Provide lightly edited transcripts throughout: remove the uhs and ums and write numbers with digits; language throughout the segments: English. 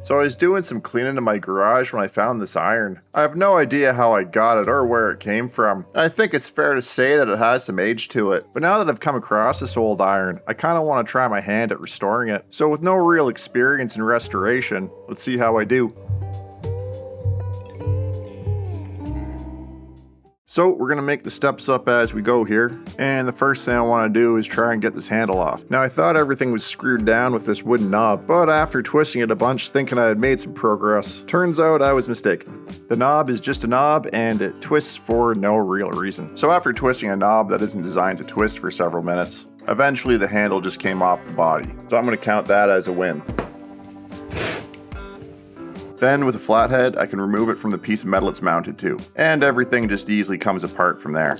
So I was doing some cleaning in my garage when I found this iron. I have no idea how I got it or where it came from, and I think it's fair to say that it has some age to it. But now that I've come across this old iron, I kind of want to try my hand at restoring it. So with no real experience in restoration, let's see how I do. So we're going to make the steps up as we go here, and the first thing I want to do is try and get this handle off. Now I thought everything was screwed down with this wooden knob, but after twisting it a bunch thinking I had made some progress, turns out I was mistaken. The knob is just a knob and it twists for no real reason. So after twisting a knob that isn't designed to twist for several minutes, eventually the handle just came off the body. So I'm going to count that as a win. Then with a flathead, I can remove it from the piece of metal it's mounted to, and everything just easily comes apart from there.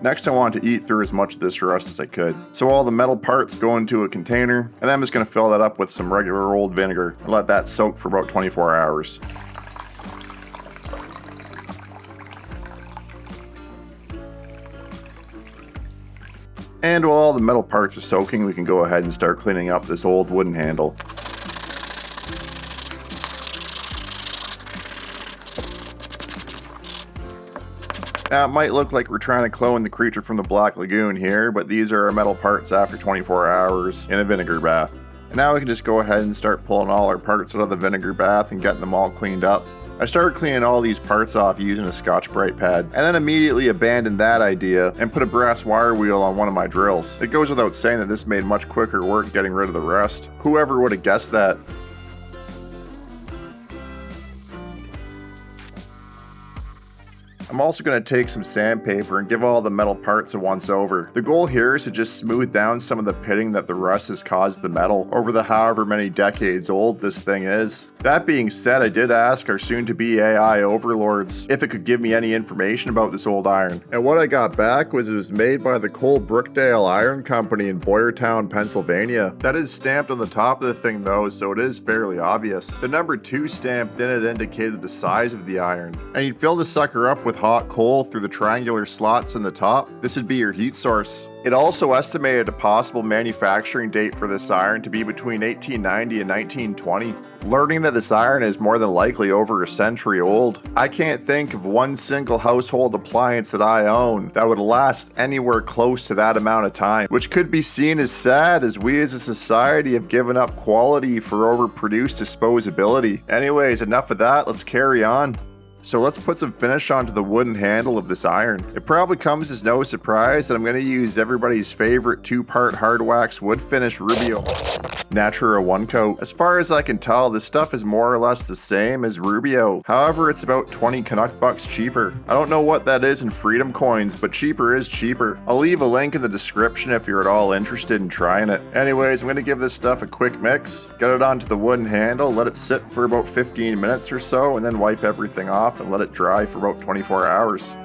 Next I want to eat through as much of this rust as I could. So all the metal parts go into a container, and then I'm just going to fill that up with some regular old vinegar and let that soak for about 24 hours. And while all the metal parts are soaking, we can go ahead and start cleaning up this old wooden handle. Now it might look like we're trying to clone the creature from the Black Lagoon here, but these are our metal parts after 24 hours in a vinegar bath. And now we can just go ahead and start pulling all our parts out of the vinegar bath and getting them all cleaned up. I started cleaning all these parts off using a Scotch-Brite pad, and then immediately abandoned that idea and put a brass wire wheel on one of my drills. It goes without saying that this made much quicker work getting rid of the rust. Whoever would have guessed that? I'm also going to take some sandpaper and give all the metal parts a once over. The goal here is to just smooth down some of the pitting that the rust has caused the metal over the however many decades old this thing is. That being said, I did ask our soon-to-be AI overlords if it could give me any information about this old iron. And what I got back was it was made by the Cole Brookdale Iron Company in Boyertown, Pennsylvania. That is stamped on the top of the thing though, so it is fairly obvious. The number 2 stamped in it indicated the size of the iron. And you'd fill the sucker up with hot coal through the triangular slots in the top. This would be your heat source. It also estimated a possible manufacturing date for this iron to be between 1890 and 1920. Learning that this iron is more than likely over a century old, I can't think of one single household appliance that I own that would last anywhere close to that amount of time, which could be seen as sad as we as a society have given up quality for overproduced disposability. Anyways, enough of that, let's carry on. So let's put some finish onto the wooden handle of this iron. It probably comes as no surprise that I'm going to use everybody's favorite 2-part hard wax wood finish Rubio Natura 1 coat. As far as I can tell, this stuff is more or less the same as Rubio. However, it's about 20 Canuck bucks cheaper. I don't know what that is in freedom coins, but cheaper is cheaper. I'll leave a link in the description if you're at all interested in trying it. Anyways, I'm going to give this stuff a quick mix, get it onto the wooden handle, let it sit for about 15 minutes or so, and then wipe everything off and let it dry for about 24 hours.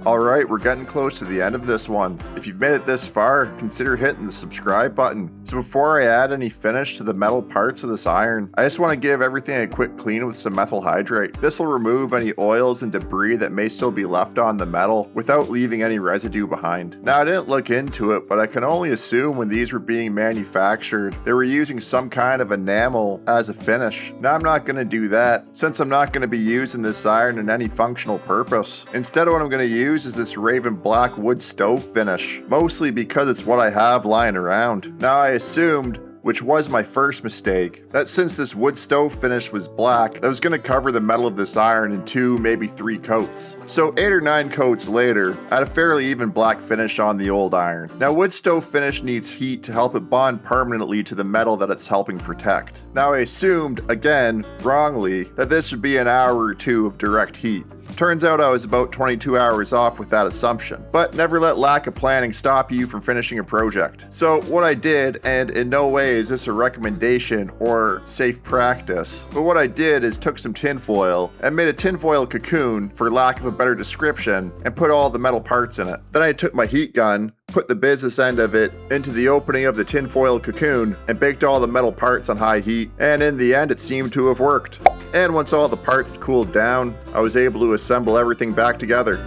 Alright, we're getting close to the end of this one. If you've made it this far, consider hitting the subscribe button. So before I add any finish to the metal parts of this iron, I just want to give everything a quick clean with some methyl hydrate. This will remove any oils and debris that may still be left on the metal without leaving any residue behind. Now I didn't look into it, but I can only assume when these were being manufactured, they were using some kind of enamel as a finish. Now I'm not going to do that, since I'm not going to be using this iron in any functional purpose. Instead, what I'm going to use is this raven black wood stove finish, mostly because it's what I have lying around. Now I assumed, which was my first mistake, that since this wood stove finish was black, that was going to cover the metal of this iron in 2, maybe 3 coats. So 8 or 9 coats later, I had a fairly even black finish on the old iron. Now wood stove finish needs heat to help it bond permanently to the metal that it's helping protect. Now I assumed, again, wrongly, that this would be an hour or 2 of direct heat. Turns out I was about 22 hours off with that assumption. But never let lack of planning stop you from finishing a project. So what I did, and in no way is this a recommendation or safe practice, but what I did is took some tinfoil and made a tinfoil cocoon, for lack of a better description, and put all the metal parts in it. Then I took my heat gun, put the business end of it into the opening of the tinfoil cocoon, and baked all the metal parts on high heat, and in the end it seemed to have worked. And once all the parts had cooled down, I was able to assemble everything back together.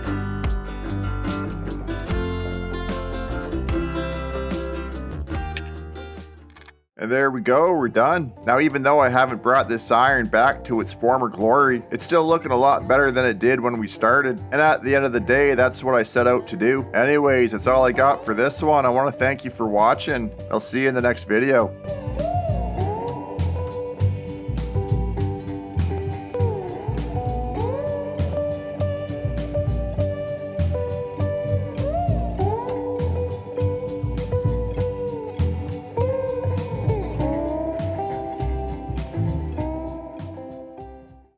And there we go, we're done. Now, even though I haven't brought this iron back to its former glory, it's still looking a lot better than it did when we started. And at the end of the day, that's what I set out to do. Anyways, that's all I got for this one. I want to thank you for watching. I'll see you in the next video.